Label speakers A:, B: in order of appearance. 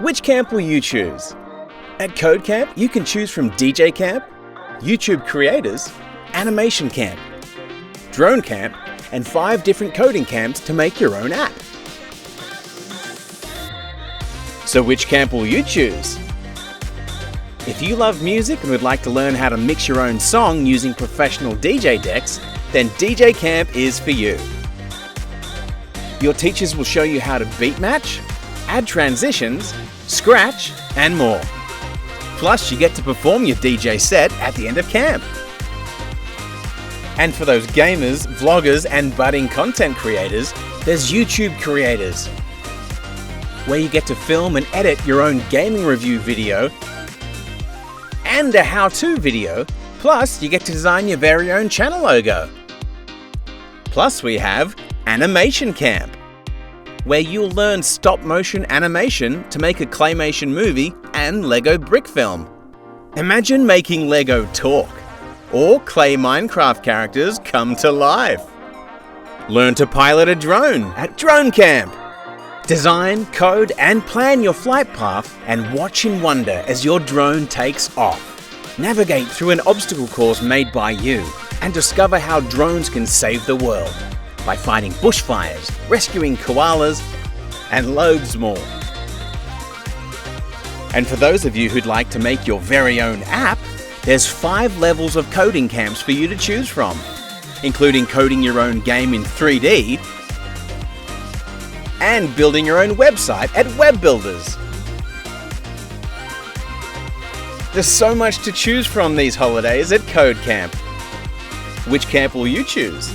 A: Which camp will you choose? At Code Camp, you can choose from DJ Camp, YouTube Creators, Animation Camp, Drone Camp, and 5 different coding camps to make your own app. So which camp will you choose? If you love music and would like to learn how to mix your own song using professional DJ decks, then DJ Camp is for you. Your teachers will show you how to beat match, add transitions, scratch, and more. Plus, you get to perform your DJ set at the end of camp. And for those gamers, vloggers, and budding content creators, there's YouTube Creators, where you get to film and edit your own gaming review video and a how-to video, plus you get to design your very own channel logo. Plus we have Animation Camp, where you'll learn stop-motion animation to make a claymation movie and Lego brick film. Imagine making Lego talk, or clay Minecraft characters come to life. Learn to pilot a drone at Drone Camp. Design, code, and plan your flight path and watch in wonder as your drone takes off. Navigate through an obstacle course made by you and discover how drones can save the world by fighting bushfires, rescuing koalas, and loads more. And for those of you who'd like to make your very own app, there's 5 levels of coding camps for you to choose from, including coding your own game in 3D and building your own website at Web Builders. There's so much to choose from these holidays at Code Camp. Which camp will you choose?